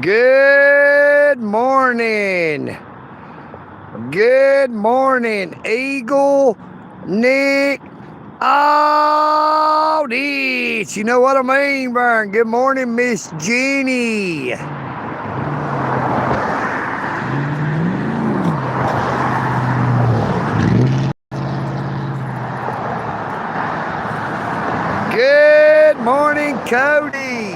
Good morning. Good morning, Eagle, Nick, all this. You know what I mean, Vern? Good morning, Miss Jenny. Good morning, Cody.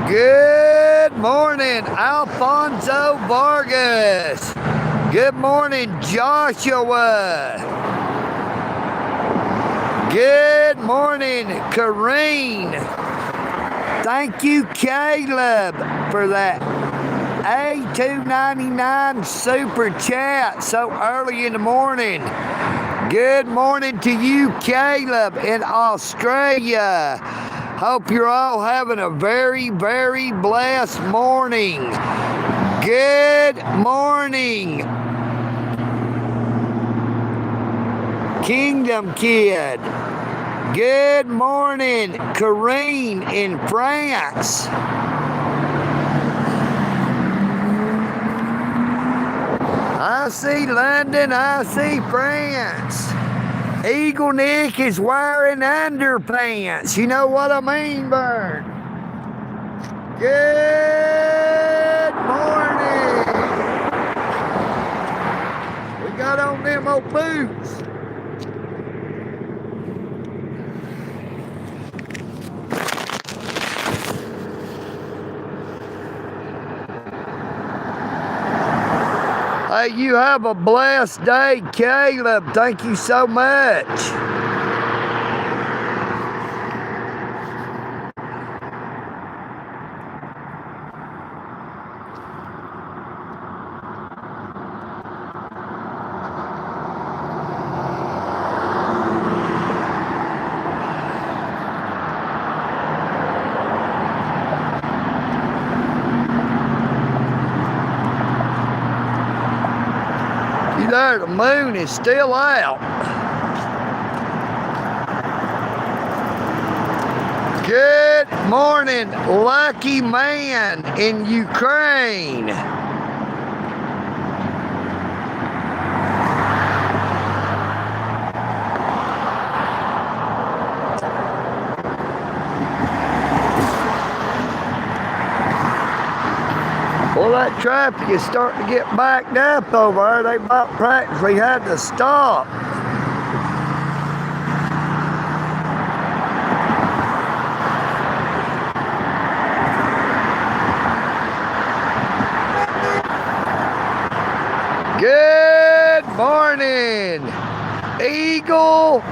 Good morning, Alfonso Vargas. Good morning, Joshua. Good morning, Kareen. Thank you, Caleb, for that $2.99 super chat so early in the morning. Good morning to you, Caleb, in Australia. Hope you're all having a very, very blessed morning. Good morning, Kingdom Kid. Good morning, Kareen in France. I see London, I see France. EagleNick is wearing underpants. You know what I mean, Vern? Good morning. We got on them old boots. Hey, you have a blessed day, Caleb. Thank you so much. You there, the moon is still out. Good morning, lucky man in Ukraine. Well, that traffic is starting to get backed up over there. They about practically had to stop. Good morning, Eagle,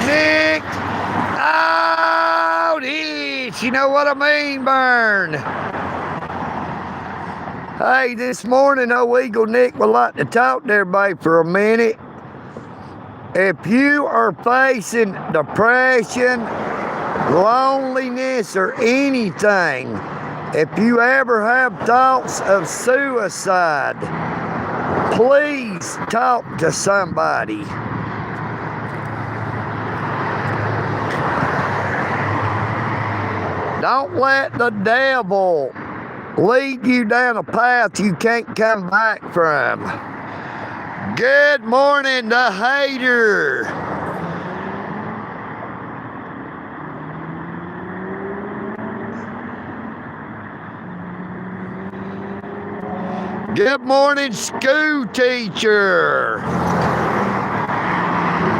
Nick, out each. You know what I mean, Vern? Hey, this morning, EagleNick would like to talk to everybody for a minute. If you are facing depression, loneliness, or anything, if you ever have thoughts of suicide, please talk to somebody. Don't let the devil lead you down a path you can't come back from. Good morning, the hater. Good morning, school teacher.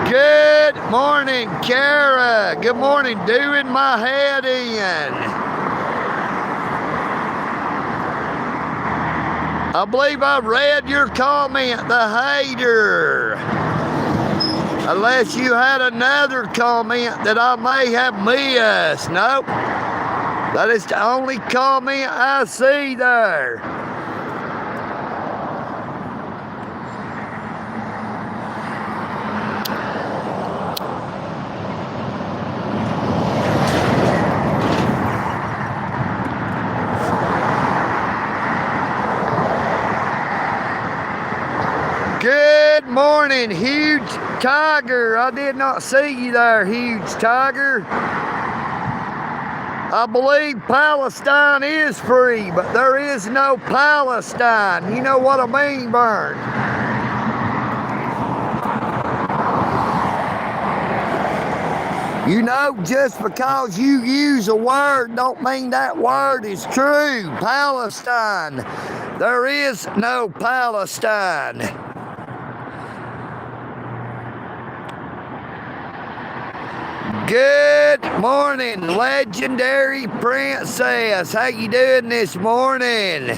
Good morning, Kara. Good morning, doing my head in. I believe I read your comment, the hater. Unless you had another comment that I may have missed. Nope. That is the only comment I see there. morning, Huge Tiger. I did not see you there, Huge Tiger. I believe Palestine is free, but there is no Palestine. You know what I mean, Vern? You know, just because you use a word don't mean that word is true. Palestine. There is no Palestine. Good morning, legendary princess. How you doing this morning?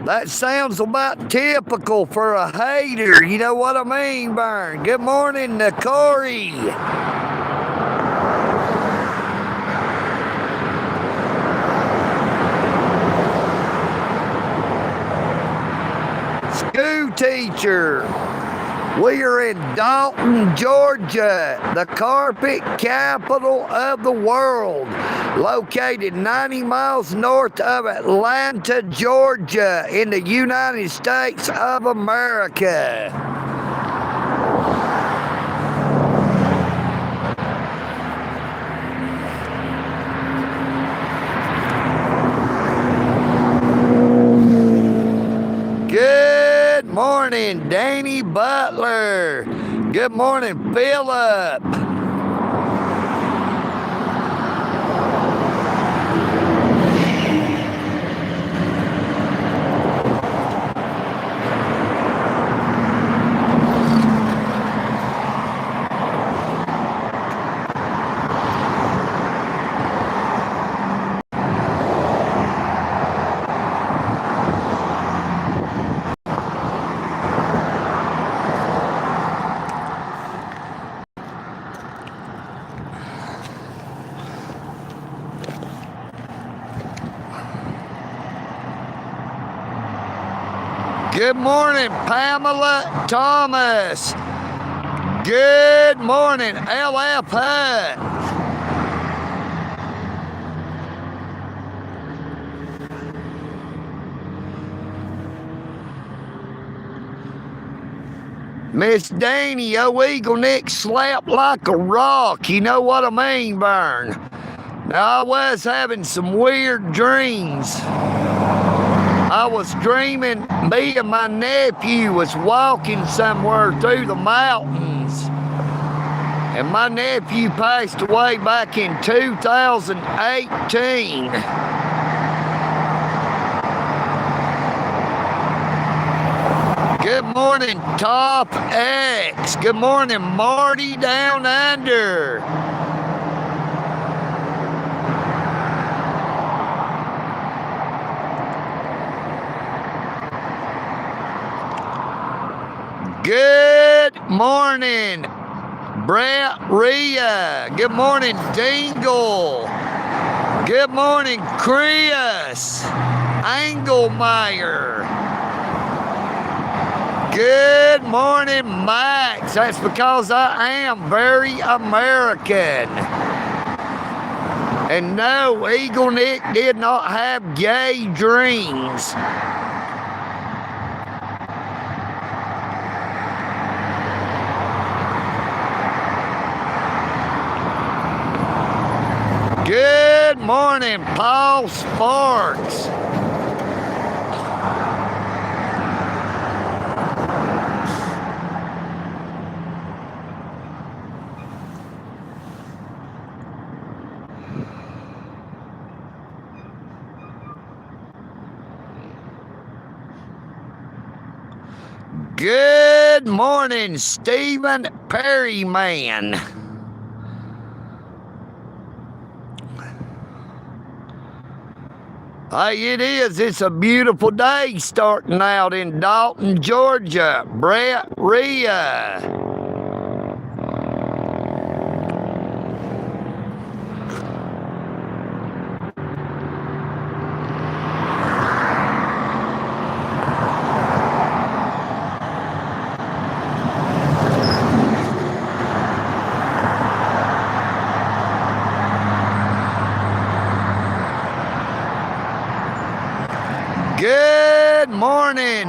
That sounds about typical for a hater. You know what I mean, Vern? Good morning, Corey. School teacher. We are in Dalton, Georgia, the carpet capital of the world, located 90 miles north of Atlanta, Georgia, in the United States of America. Good morning, Danny Butler. Good morning, Philip. Good morning, Pamela Thomas. Good morning, LF Hut. Miss Danny, EagleNick slept like a rock. You know what I mean, Vern? Now, I was having some weird dreams. I was dreaming me and my nephew was walking somewhere through the mountains. And my nephew passed away back in 2018. Good morning, Top X. Good morning, Marty Down Under. Good morning, Brett Rhea. Good morning, Dingle. Good morning, Chris Engelmeyer. Good morning, Max. That's because I am very American. And no, EagleNick did not have gay dreams. Good morning, Paul Sparks. Good morning, Stephen Perryman. Hey, it is. It's a beautiful day starting out in Dalton, Georgia. Brett Rhea. Good morning.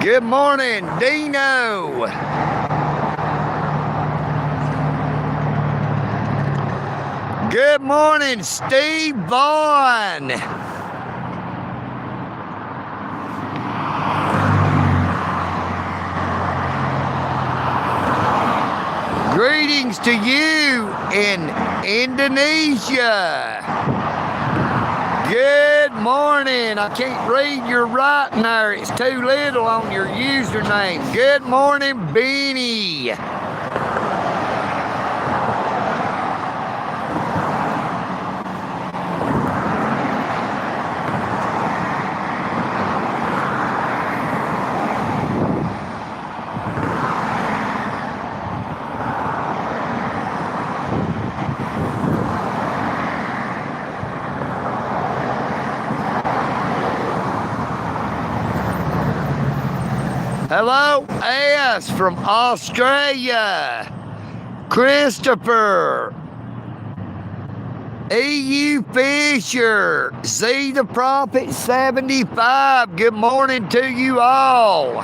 Good morning, Dino. Good morning, Steve Vaughn. Greetings to you in Indonesia. Good morning. I can't read your writing there. It's too little on your username. Good morning, Beanie. Hello, S from Australia. Christopher. EU Fisher. Z the Prophet 75. Good morning to you all.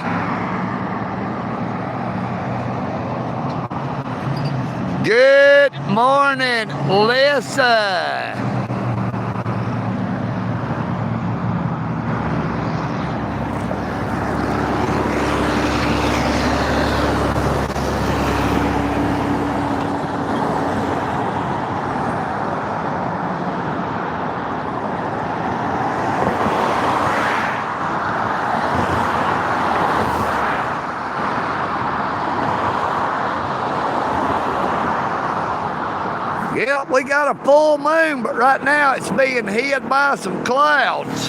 Good morning, Lisa. Yep, we got a full moon, but right now it's being hid by some clouds.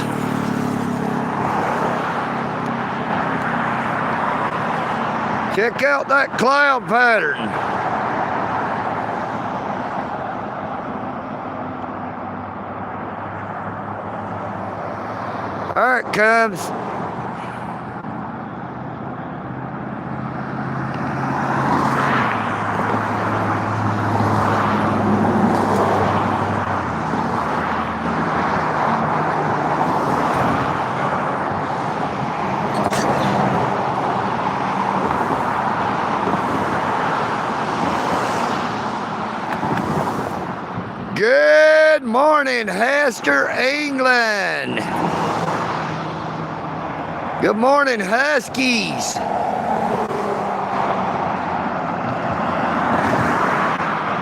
Check out that cloud pattern. There it comes. Good morning, Hester, England. Good morning, Huskies.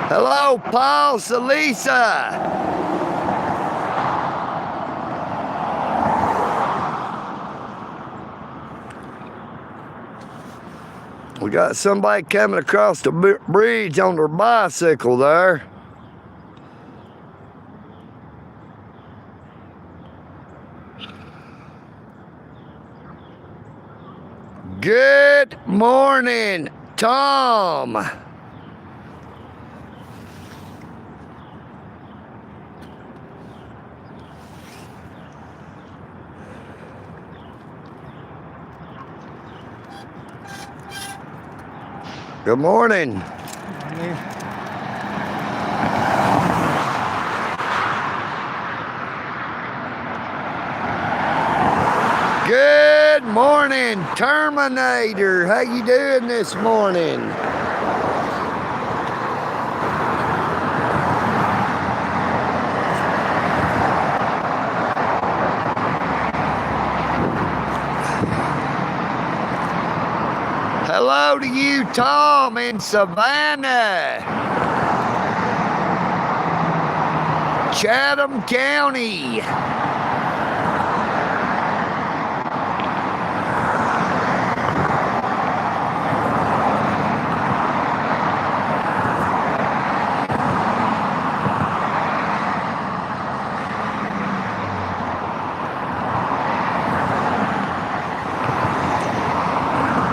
Hello, Paul Salisa. We got somebody coming across the bridge on their bicycle there. Good morning, Tom. Good morning. Good morning, Terminator. How you doing this morning? Hello to you, Tom, in Savannah, Chatham County.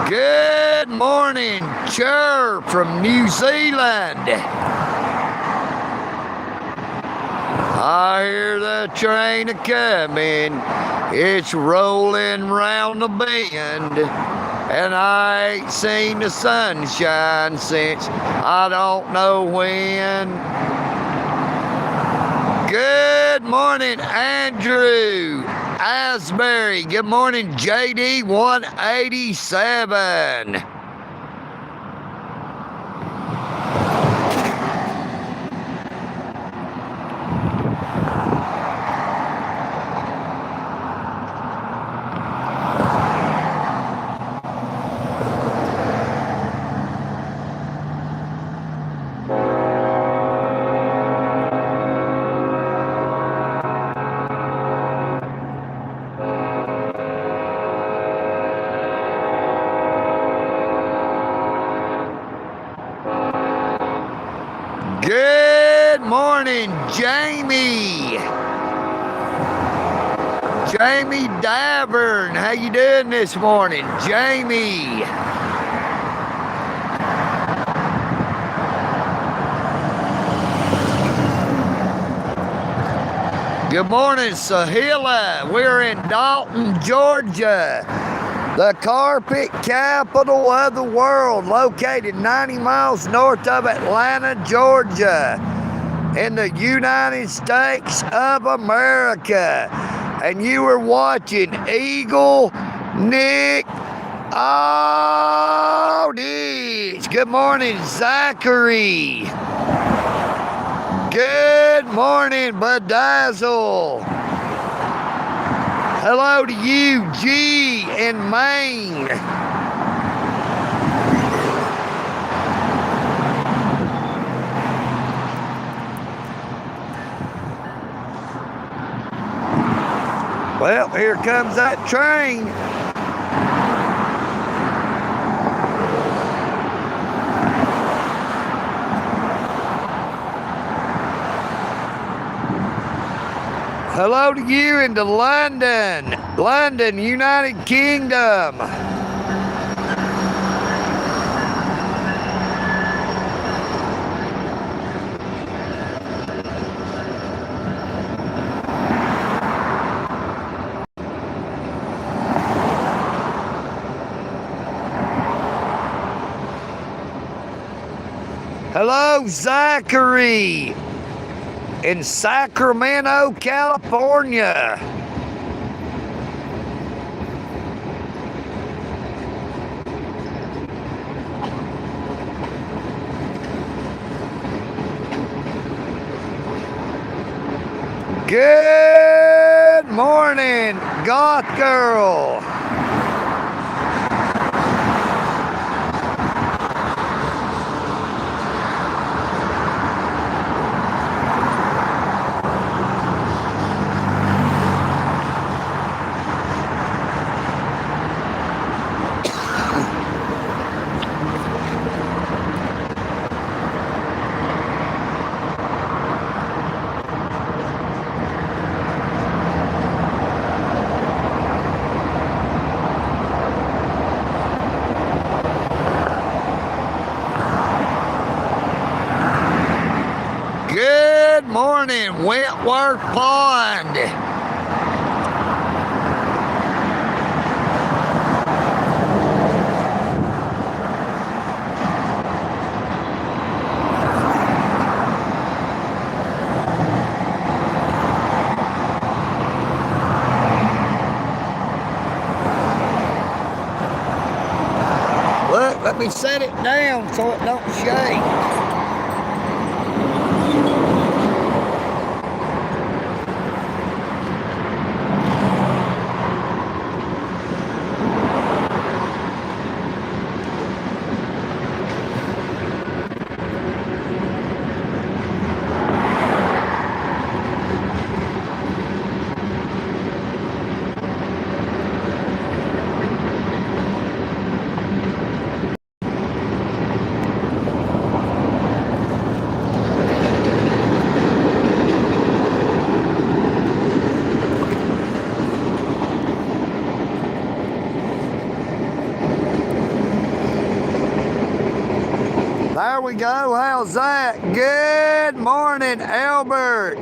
Good morning, Cher from New Zealand. I hear the train a-coming, it's rolling round the bend, and I ain't seen the sunshine since I don't know when. Good morning, Andrew Asbury. Good morning, JD 187. Good morning, Jamie. Jamie Davern, how you doing this morning, Jamie? Good morning, Sahila. We're in Dalton, Georgia, the carpet capital of the world, located 90 miles north of Atlanta, Georgia, in the United States of America. And you are watching EagleNick Audits. Good morning, Zachary. Good morning, Bedazzle. Hello to you, G in Maine. Well, here comes that train. Hello to you into London, United Kingdom. Hello, Zachary in Sacramento, California. Good morning, Goth Girl. Good morning, Wentworth Pond. Look, let me set it down so it don't shake. There we go. How's that? Good morning, Albert.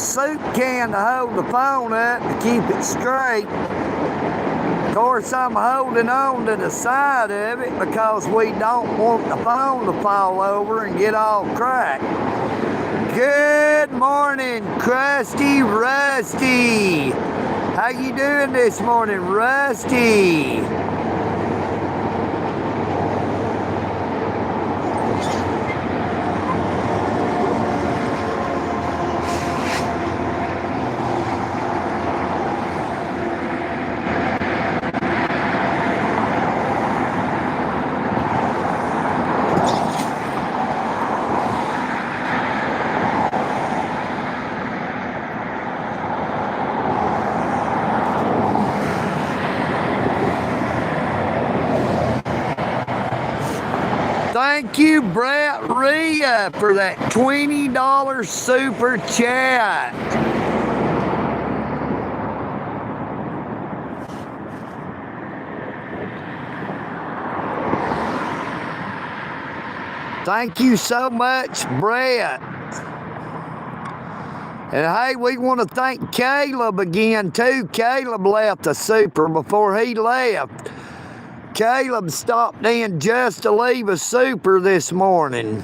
soup can to hold the phone up to keep it straight. Of course, I'm holding on to the side of it because we don't want the phone to fall over and get all cracked. Good morning, Krusty Rusty. How you doing this morning, Rusty? Thank you, Brett Rhea, for that $20 super chat. Thank you so much, Brett. And hey, we want to thank Caleb again, too. Caleb left a super before he left. Caleb stopped in just to leave a super this morning.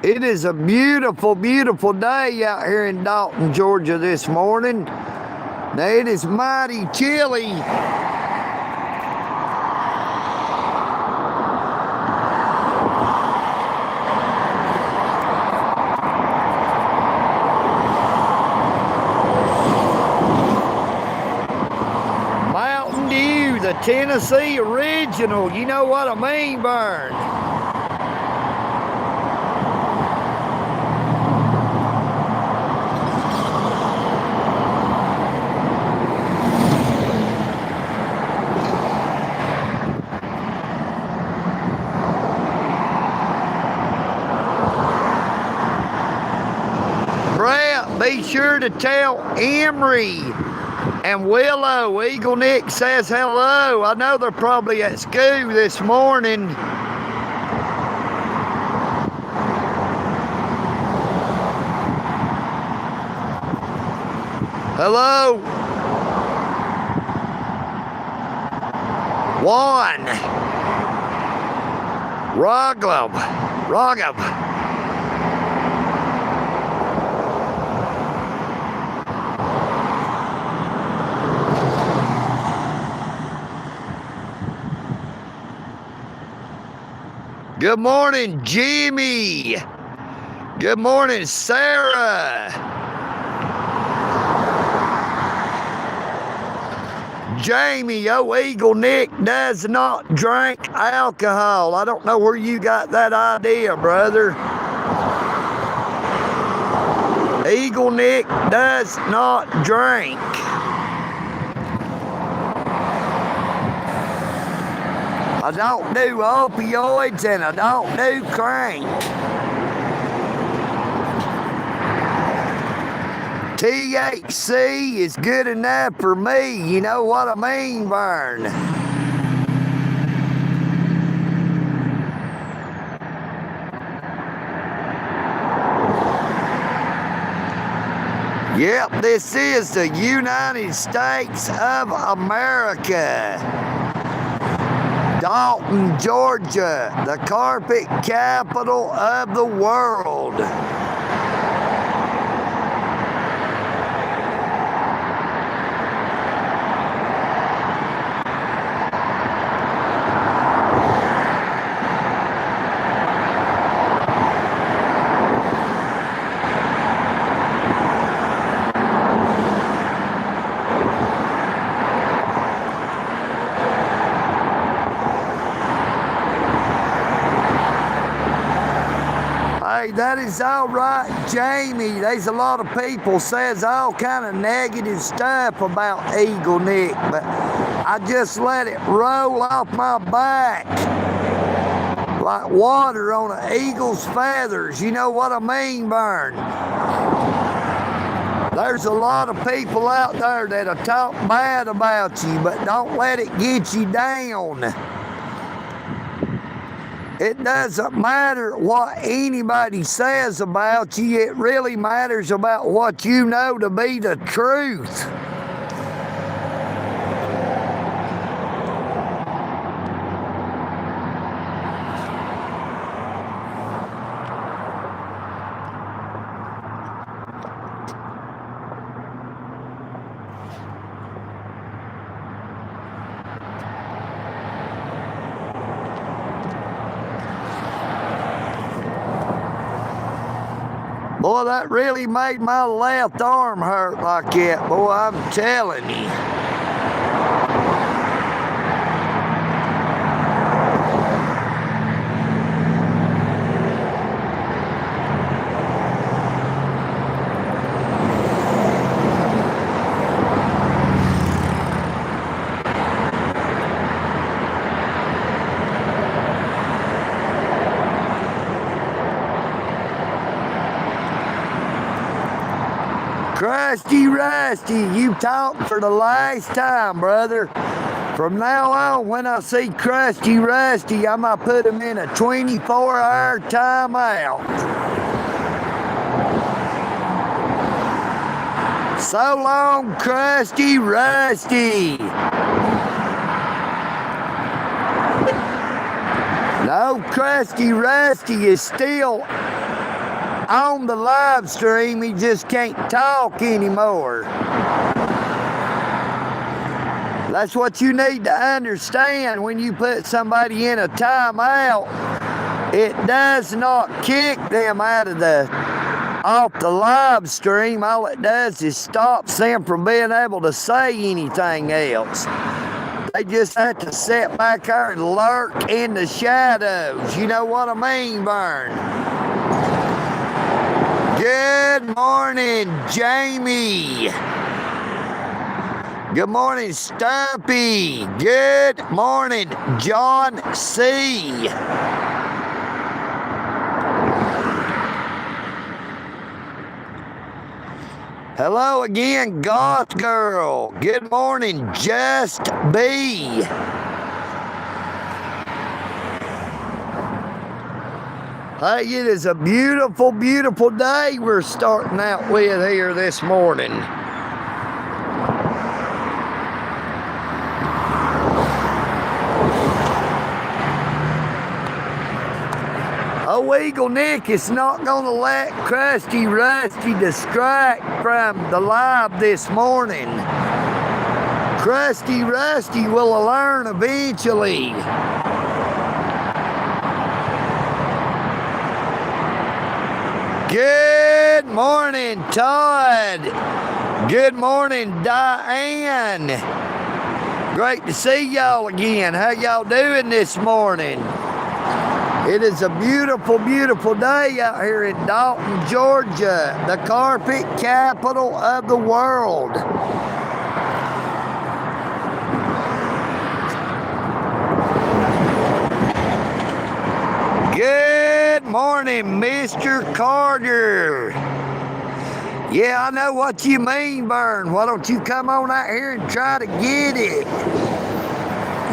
It is a beautiful, beautiful day out here in Dalton, Georgia this morning. Now, it is mighty chilly. The Tennessee original, you know what I mean, Vern? Brett, be sure to tell Emery and Willow, EagleNick says hello. I know they're probably at school this morning. Hello. Juan. Raghav. Good morning, Jimmy. Good morning, Sarah. Jamie, EagleNick does not drink alcohol. I don't know where you got that idea, brother. EagleNick does not drink. I don't do opioids and I don't do crank. THC is good enough for me. You know what I mean, Vern? Yep, this is the United States of America. Dalton, Georgia, the carpet capital of the world. Hey, that is all right, Jamie. There's a lot of people says all kind of negative stuff about EagleNick, but I just let it roll off my back like water on an eagle's feathers. You know what I mean, Vern? There's a lot of people out there that'll talk bad about you, but don't let it get you down. It doesn't matter what anybody says about you. It really matters about what you know to be the truth. Boy, that really made my left arm hurt like that. Boy, I'm telling you. Crusty Rusty, you talked for the last time, brother. From now on, when I see Crusty Rusty, I'm going to put him in a 24-hour timeout. So long, Crusty Rusty. No, Crusty Rusty is still on the live stream. He just can't talk anymore. That's what you need to understand when you put somebody in a timeout. It does not kick them off the live stream. All it does is stops them from being able to say anything else. They just have to sit back there and lurk in the shadows. You know what I mean, Vern? Good morning, Jamie. Good morning, Stumpy. Good morning, John C. Hello again, Goth Girl. Good morning, Just B. Hey, it is a beautiful, beautiful day we're starting out with here this morning. Oh, EagleNick is not going to let Crusty Rusty distract from the live this morning. Crusty Rusty will learn eventually. Good morning, Todd. Good morning, Diane. Great to see y'all again. How y'all doing this morning? It is a beautiful, beautiful day out here in Dalton, Georgia, the carpet capital of the world. Good morning, Mr. Carter. Yeah, I know what you mean, Vern. Why don't you come on out here and try to get it?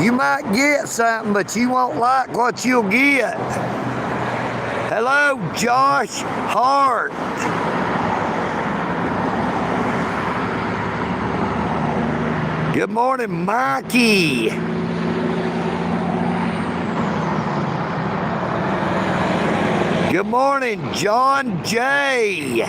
You might get something, but you won't like what you'll get. Hello, Josh Hart. Good morning, Mikey. Good morning, John J.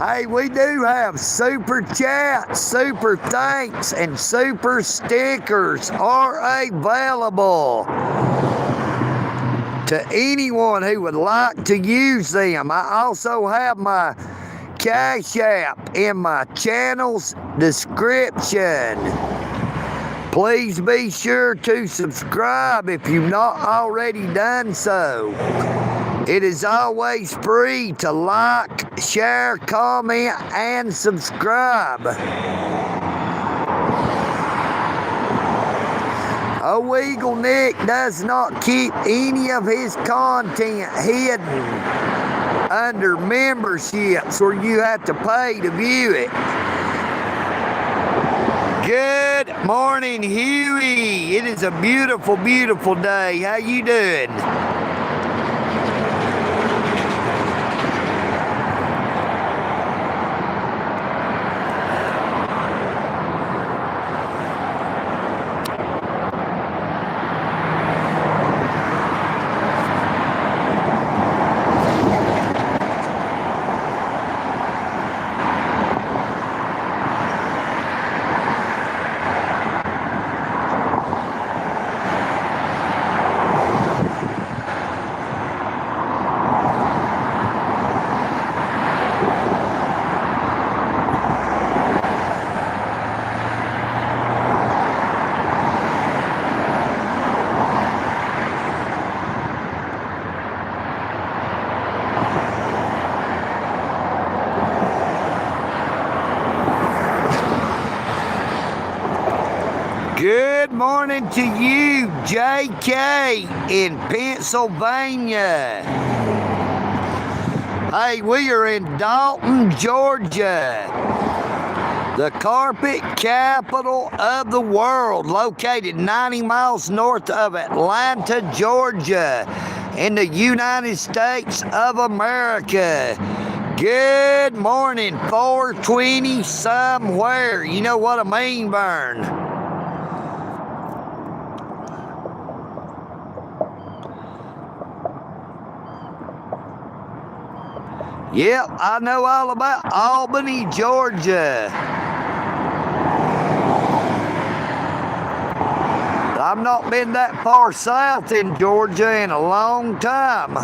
Hey, we do have super chats, super thanks, and super stickers are available to anyone who would like to use them. I also have my Cash App in my channel's description. Please be sure to subscribe if you've not already done so. It is always free to like, share, comment, and subscribe. Oh, EagleNick does not keep any of his content hidden under memberships where you have to pay to view it. Good morning, Huey. It is a beautiful, beautiful day. How you doing? Good morning to you, JK in Pennsylvania. Hey, we are in Dalton, Georgia, the carpet capital of the world, located 90 miles north of Atlanta, Georgia, in the United States of America. Good morning, 420 somewhere. You know what I mean, Vern? Yep, I know all about Albany, Georgia. I've not been that far south in Georgia in a long time.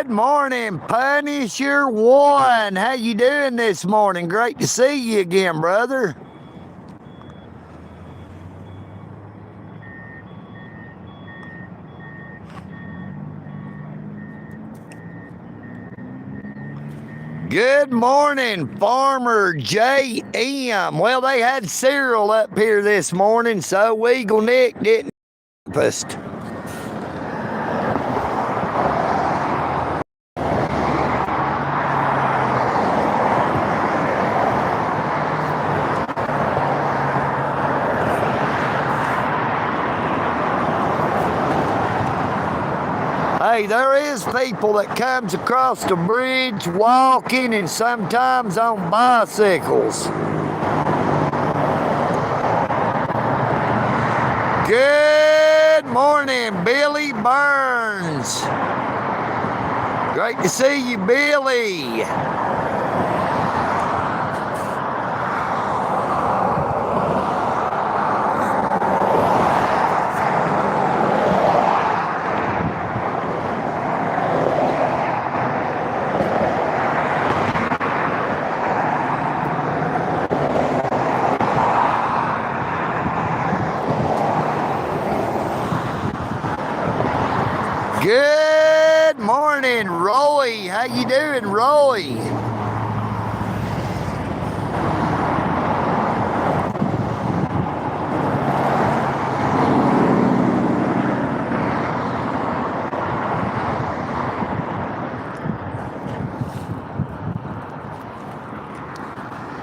Good morning, Punisher One. How you doing this morning? Great to see you again, brother. Good morning, Farmer J.M. Well, they had cereal up here this morning, so EagleNick didn't breakfast. Hey, there is people that comes across the bridge walking and sometimes on bicycles. Good morning, Billy Burns. Great to see you, Billy. Good morning, Roy. How you doing, Roy?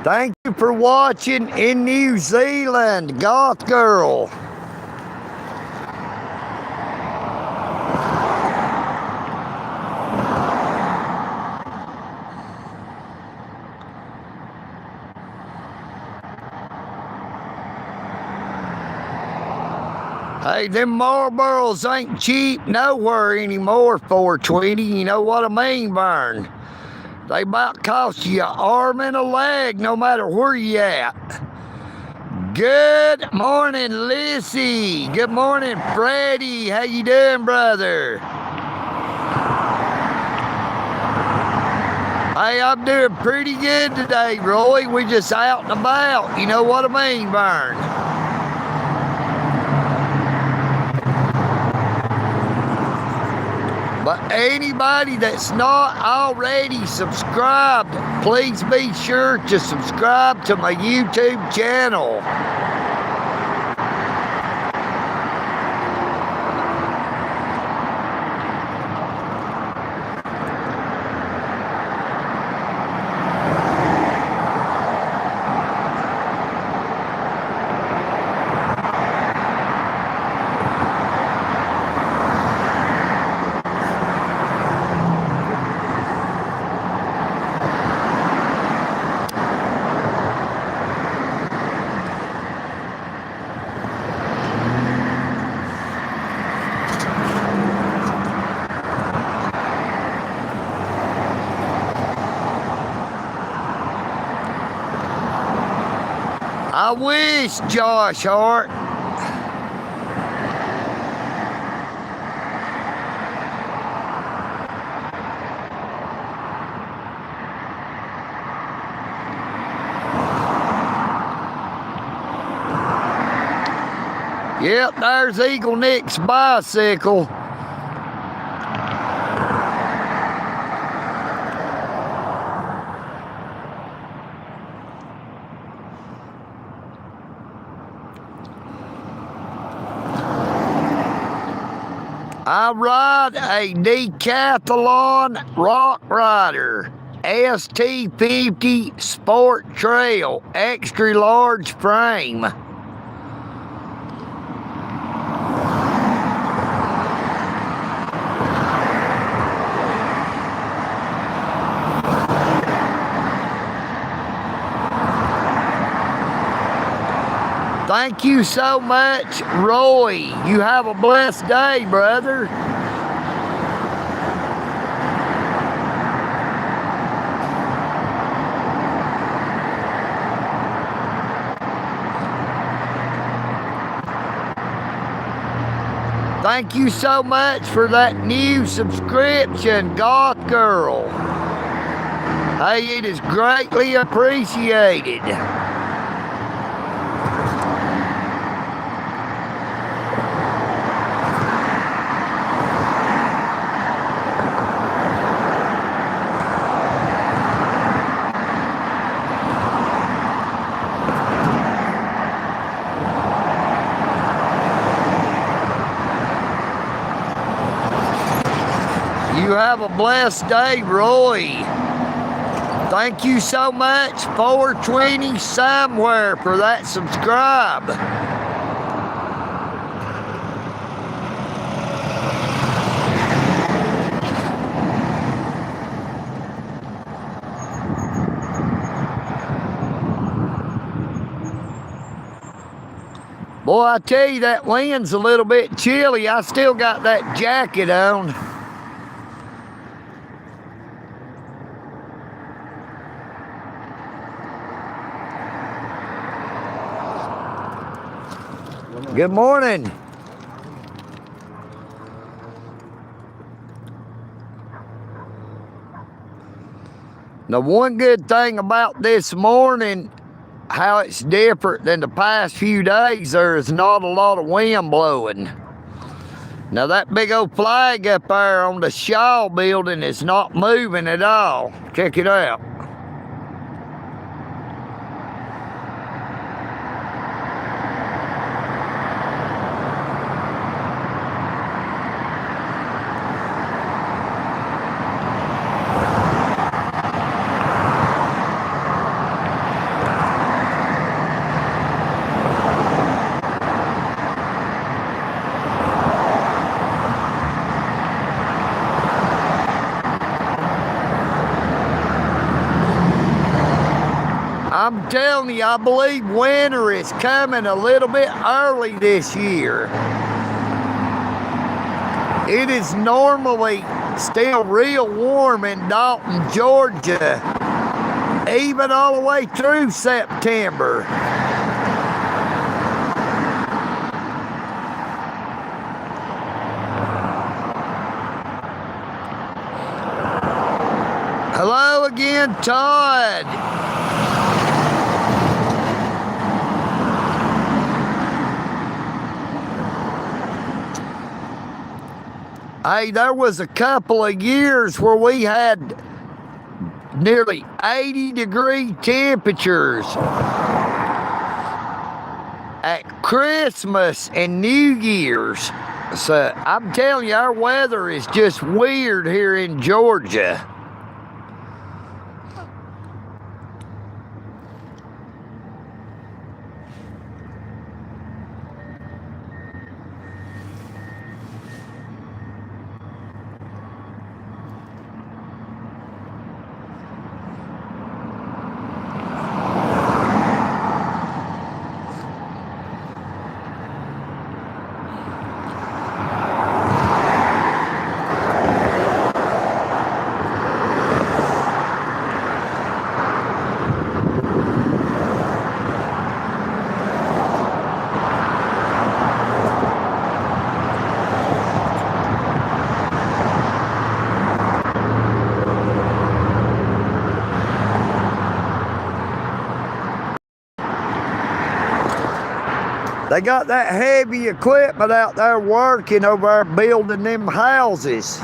Thank you for watching in New Zealand, Goth Girl. Hey, them Marlboros ain't cheap nowhere anymore, 420. You know what I mean, Vern? They about cost you an arm and a leg no matter where you at. Good morning, Lissy. Good morning, Freddie. How you doing, brother? Hey, I'm doing pretty good today, Roy. We just out and about. You know what I mean, Vern? But anybody that's not already subscribed, please be sure to subscribe to my YouTube channel. I wish, Josh Hart. Yep, there's EagleNick's bicycle. I ride a Decathlon Rock Rider ST50 Sport Trail extra large frame. Thank you so much, Roy. You have a blessed day, brother. Thank you so much for that new subscription, Goth Girl. Hey, it is greatly appreciated. You have a blessed day, Roy. Thank you so much, 420 somewhere, for that subscribe. Boy, I tell you, that wind's a little bit chilly. I still got that jacket on. Good morning. Now, one good thing about this morning, how it's different than the past few days, there is not a lot of wind blowing. Now, that big old flag up there on the Shaw building is not moving at all. Check it out. I'm telling you, I believe winter is coming a little bit early this year. It is normally still real warm in Dalton, Georgia, even all the way through September. Hello again, Todd. Hey, there was a couple of years where we had nearly 80-degree temperatures at Christmas and New Year's. So I'm telling you, our weather is just weird here in Georgia. They got that heavy equipment out there working over there building them houses.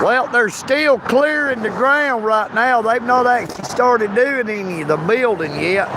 Well, they're still clearing the ground right now. They've not actually started doing any of the building yet.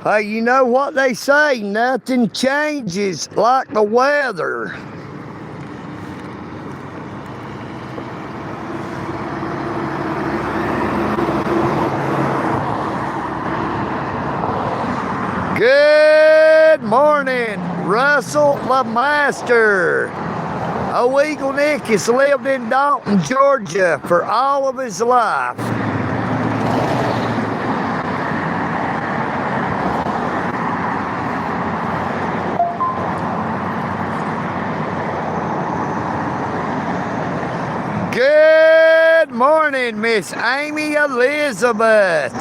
Hey, you know what they say, nothing changes like the weather. Good morning, Russell LeMaster. Old EagleNick has lived in Dalton, Georgia for all of his life. Good morning, Miss Amy Elizabeth.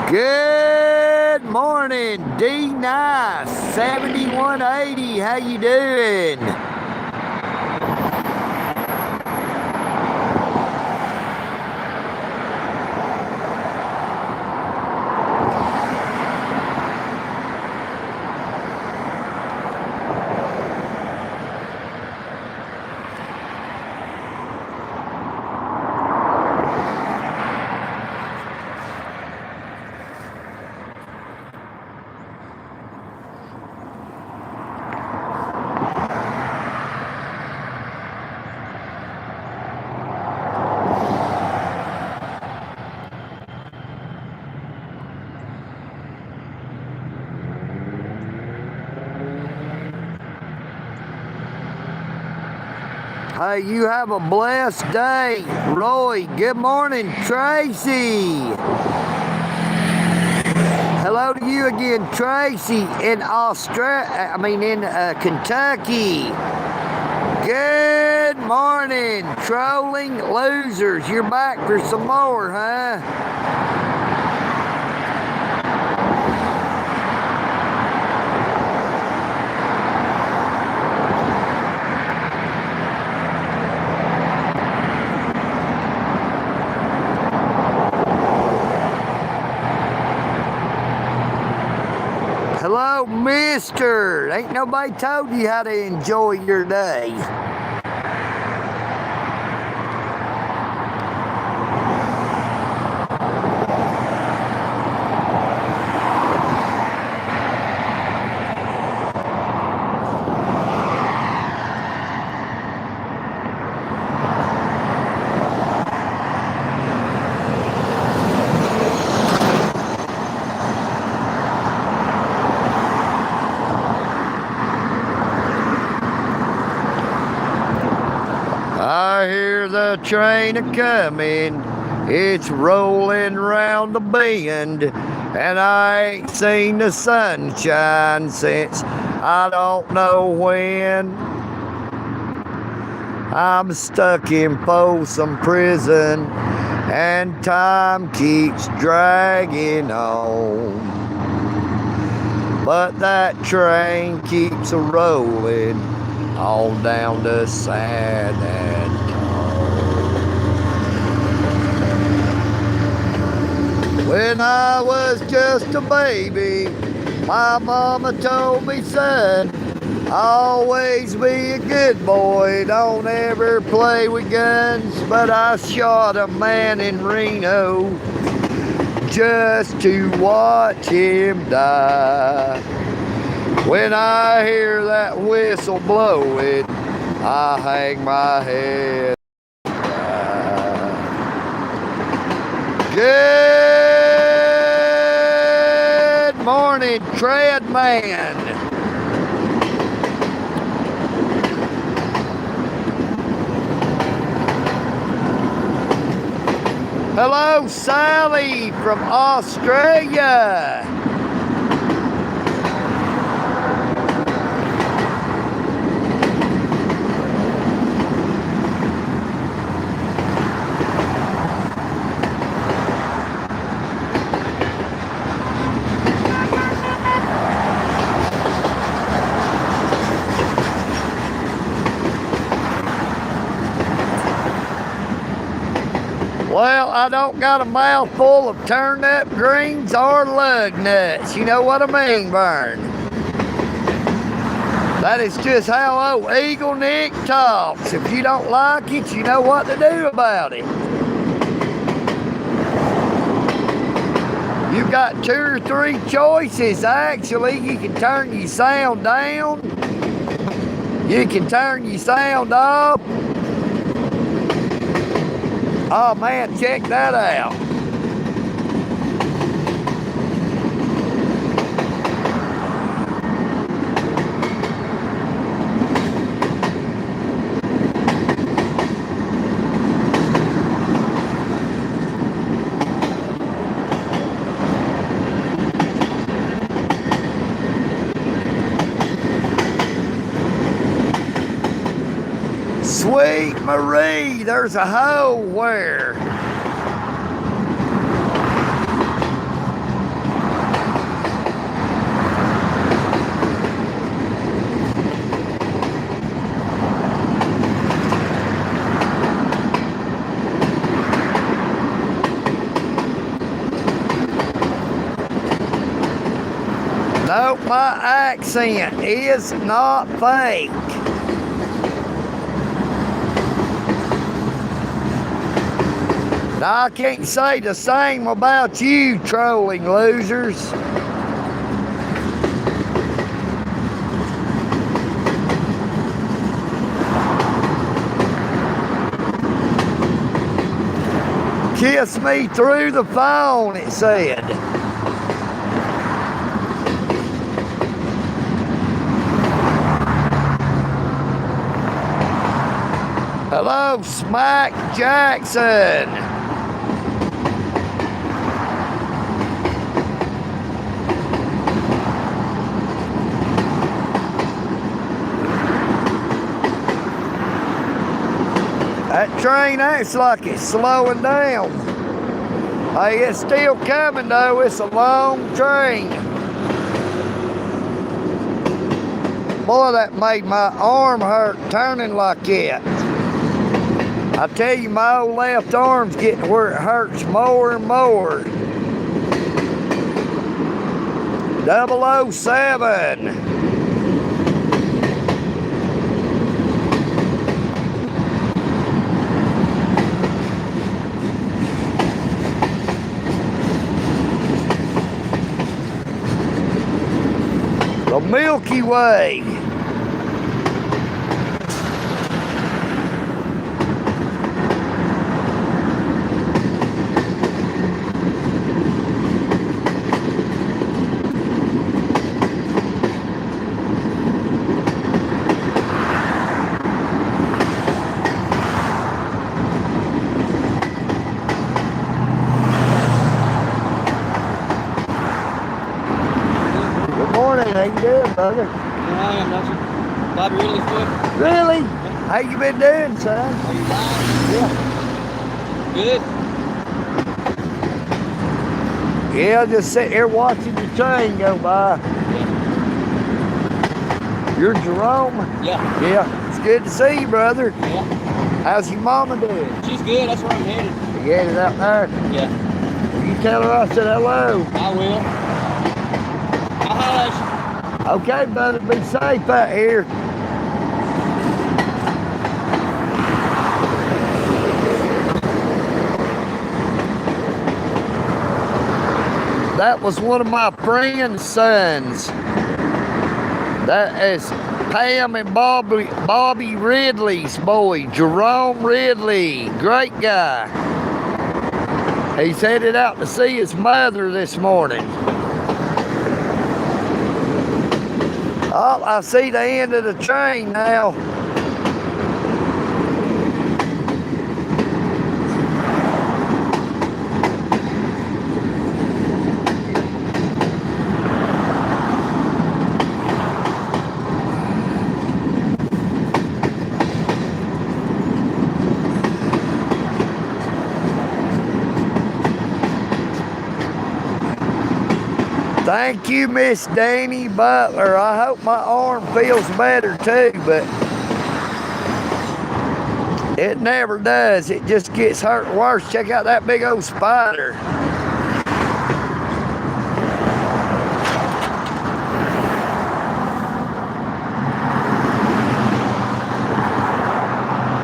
Good morning, D-Nice 7180. How you doing? Hey, you have a blessed day. Roy, good morning. Tracy. Hello to you again, Tracy, in Kentucky. Good morning, trolling losers. You're back for some more, huh? Hello, mister. Ain't nobody told you how to enjoy your day. I hear the train a-comin', it's rolling round the bend, and I ain't seen the sunshine since I don't know when. I'm stuck in Folsom Prison, and time keeps dragging on. But that train keeps a-rolling all down to San Antonio. When I was just a baby, my mama told me, son, always be a good boy, don't ever play with guns. But I shot a man in Reno just to watch him die. When I hear that whistle blowing, I hang my head. Good morning, Tread Man. Hello, Sally from Australia. Well, I don't got a mouthful of turnip greens or lug nuts. You know what I mean, Vern? That is just how old EagleNick talks. If you don't like it, you know what to do about it. You've got 2 or 3 choices, actually. You can turn your sound down. You can turn your sound up. Oh man, check that out. Sweet Marie, there's a hole where? Nope, my accent is not fake. Now, I can't say the same about you, trolling losers. Kiss me through the phone, it said. Hello, Smack Jackson. That train acts like it's slowing down. Hey, it's still coming though. It's a long train. Boy, that made my arm hurt turning like that. I tell you, my old left arm's getting where it hurts more and more. 007. The Milky Way. How you doing, brother? Yeah, I am, don't you? Bobby Ridley's foot. Really? How you been doing, son? Are you lying? Good. Yeah, just sitting here watching the train go by. Yeah. You're Jerome? Yeah. Yeah. It's good to see you, brother. Yeah. How's your mama doing? She's good. That's where I'm headed. You headed out there? Yeah. You tell her I said hello. I will. I'll holler at you. Okay, brother, be safe out here. That was one of my friend's sons. That is Pam and Bobby Ridley's boy, Jerome Ridley. Great guy. He's headed out to see his mother this morning. Oh, I see the end of the train now. Thank you, Miss Danny Butler. I hope my arm feels better too, but it never does. It just gets hurt worse. Check out that big old spider.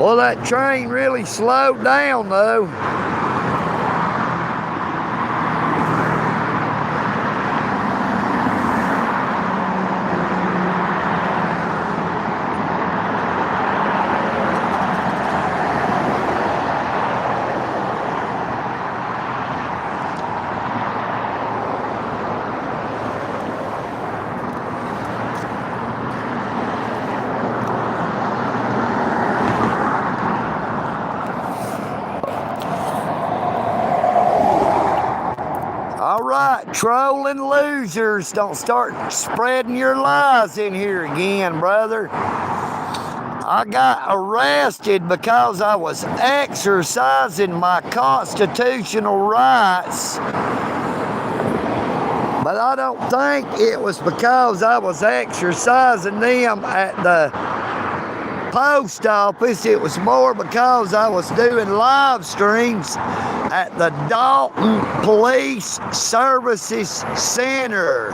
Well, that train really slowed down though. All right, trolling losers, don't start spreading your lies in here again, brother. I got arrested because I was exercising my constitutional rights. But I don't think it was because I was exercising them at the post office. It was more because I was doing live streams at the Dalton Police Services Center.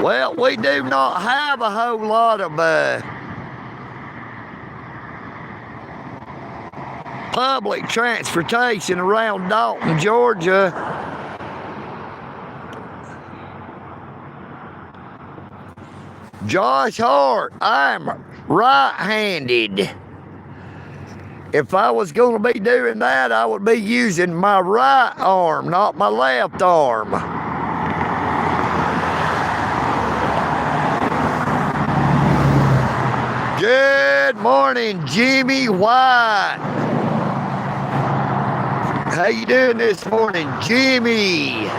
Well, we do not have a whole lot of public transportation around Dalton, Georgia. Josh Hart, I'm right-handed. If I was going to be doing that, I would be using my right arm, not my left arm. Good morning, Jimmy White. How you doing this morning, Jimmy?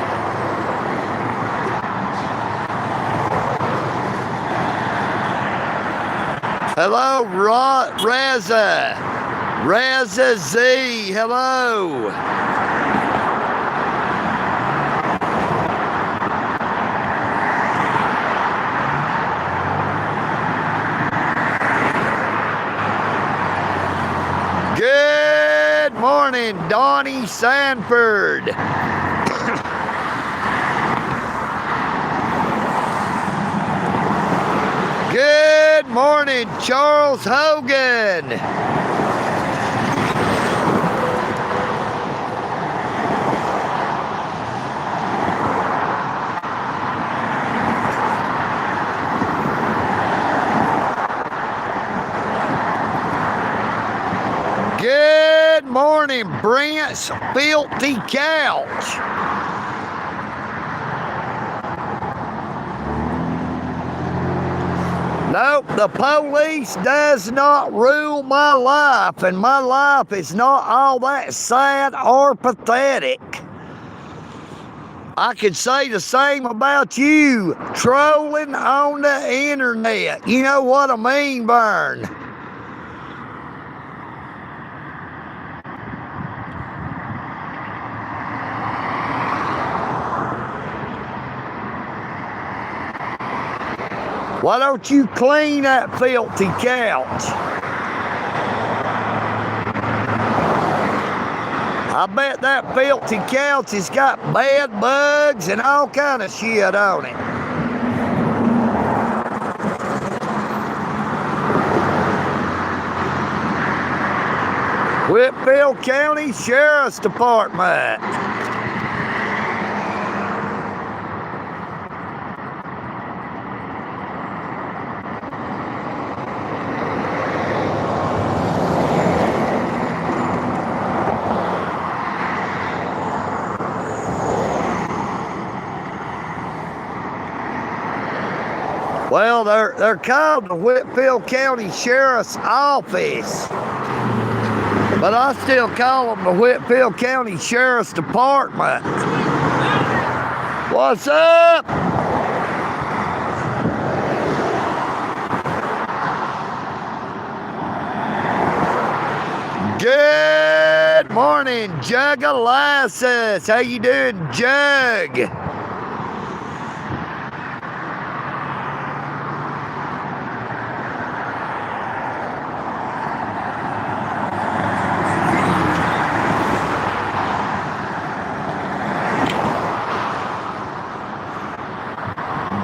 Hello, Reza. Reza Z, hello. Good morning, Donnie Sanford. Good morning, Charles Hogan. Good morning, Brent's Filthy Couch. Nope, the police does not rule my life, and my life is not all that sad or pathetic. I could say the same about you, trolling on the internet. You know what I mean, Vern? Why don't you clean that filthy couch? I bet that filthy couch has got bed bugs and all kind of shit on it. Whitfield County Sheriff's Department. Well, they're called the Whitfield County Sheriff's Office, but I still call them the Whitfield County Sheriff's Department. What's up? Good morning, Jugalassus. How you doing, Jug?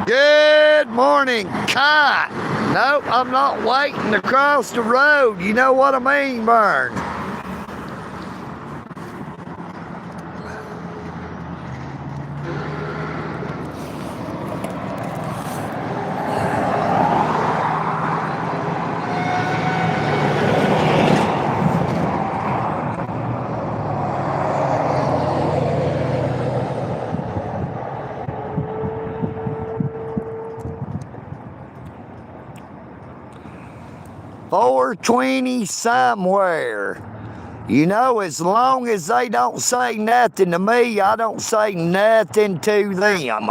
Good morning, Kite. Nope, I'm not waiting to cross the road. You know what I mean, Vern? $4.20 somewhere. You know, as long as they don't say nothing to me, I don't say nothing to them.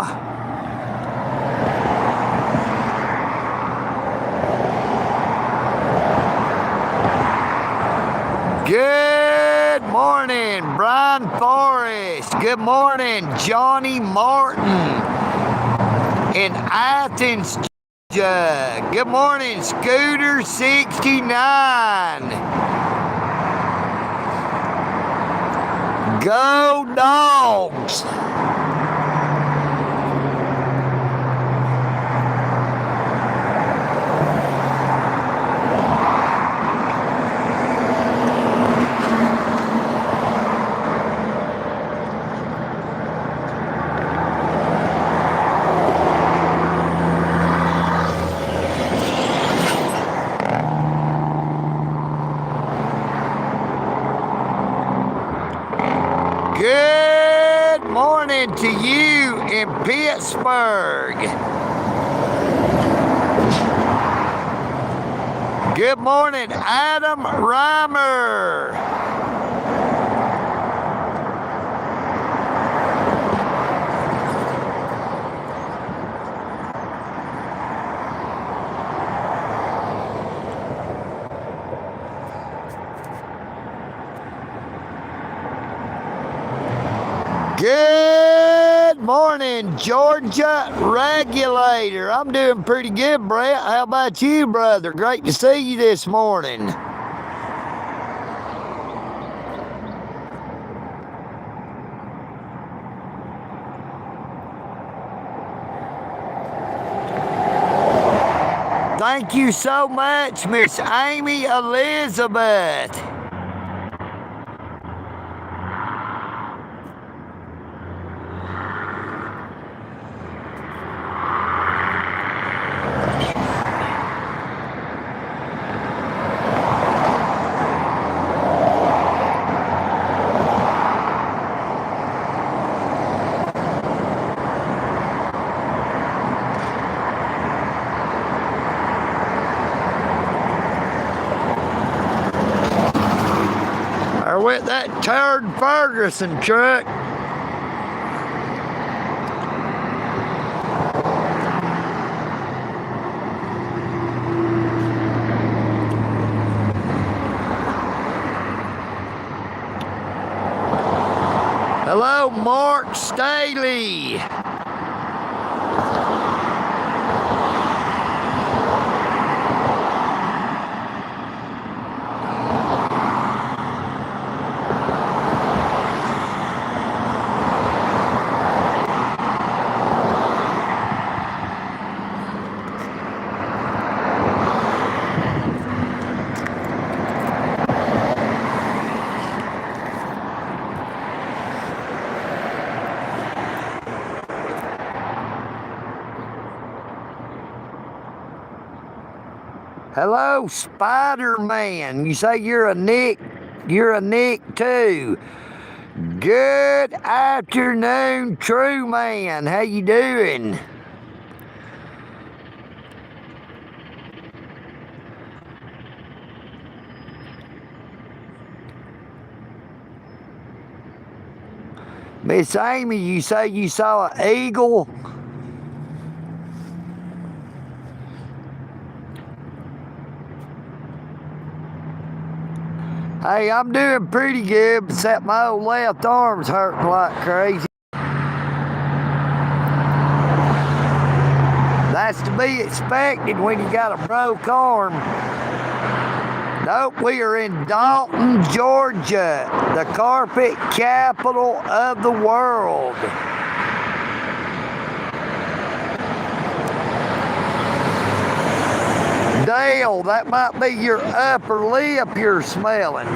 Good morning, Brian Forrest. Good morning, Johnny Martin in Athens, Georgia. Good morning, Scooter 69. Go Dogs. Good morning to you in Pittsburgh. Good morning, Adam Reimer. Good morning, Georgia Regulator. I'm doing pretty good, Brett. How about you, brother? Great to see you this morning. Thank you so much, Miss Amy Elizabeth. Or with that turd Ferguson truck. Hello, Mark Staley. Hello, Spider-Man. You say you're a Nick too. Good afternoon, True Man. How you doing? Miss Amy, you say you saw an eagle? Hey, I'm doing pretty good, except my old left arm's hurting like crazy. That's to be expected when you got a broke arm. Nope, we are in Dalton, Georgia, the carpet capital of the world. Dale, that might be your upper lip you're smelling.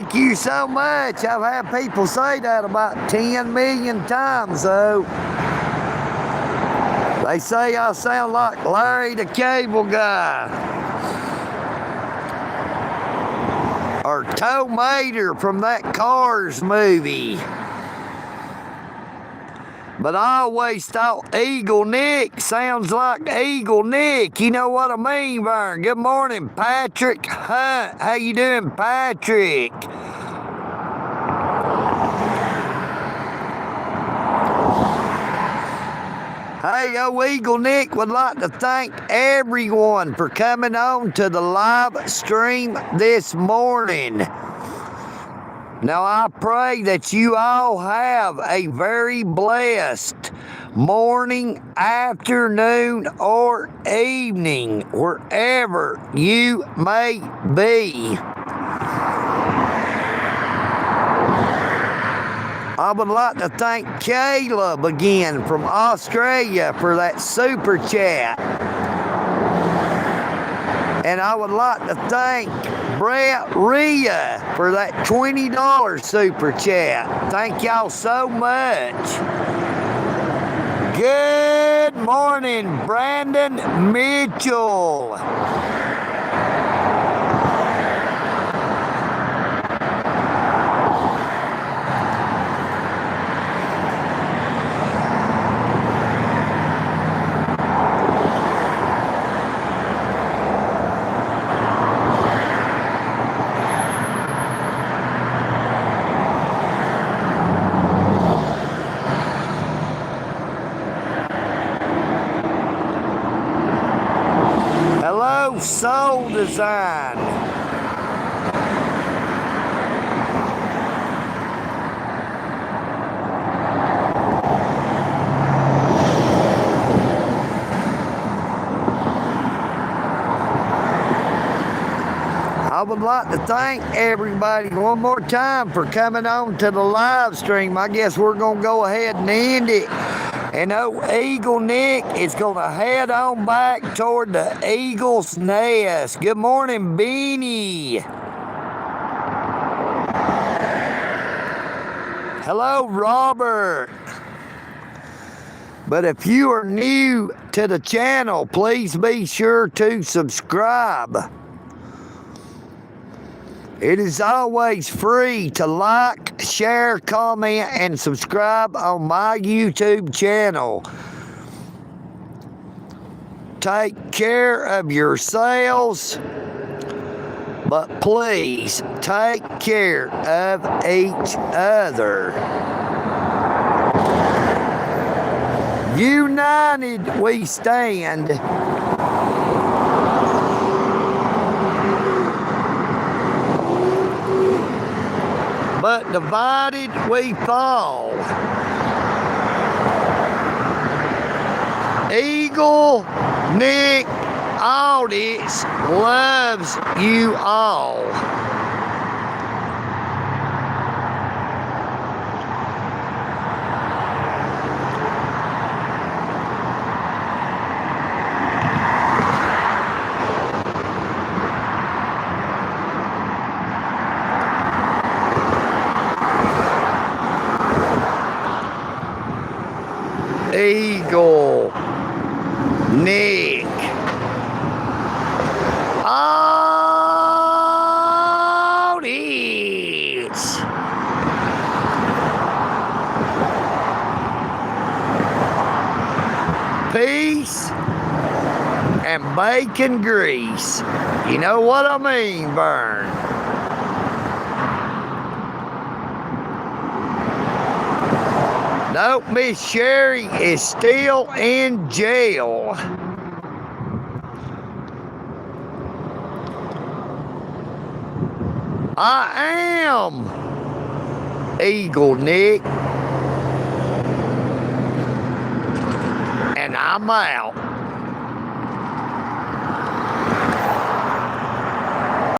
Thank you so much. I've had people say that about 10 million times, though. They say I sound like Larry the Cable Guy. Or Toe Mater from that Cars movie. But I always thought EagleNick sounds like EagleNick. You know what I mean, Vern? Good morning, Patrick Hunt. How you doing, Patrick? Hey, EagleNick would like to thank everyone for coming on to the live stream this morning. Now, I pray that you all have a very blessed morning, afternoon, or evening, wherever you may be. I would like to thank Caleb again from Australia for that super chat. And I would like to thank Brett Rhea for that $20 super chat. Thank y'all so much. Good morning, Brandon Mitchell. Hello, Soul Design. I would like to thank everybody one more time for coming on to the live stream. I guess we're going to go ahead and end it. And EagleNick is going to head on back toward the Eagle's Nest. Good morning, Beanie. Hello, Robert. But if you are new to the channel, please be sure to subscribe. It is always free to like, share, comment, and subscribe on my YouTube channel. Take care of yourselves, but please take care of each other. United we stand. But divided we fall. EagleNick Audits loves you all. EagleNick Audits. Peace and bacon grease. You know what I mean, Vern. Nope, Miss Sherry is still in jail. I am EagleNick, and I'm out.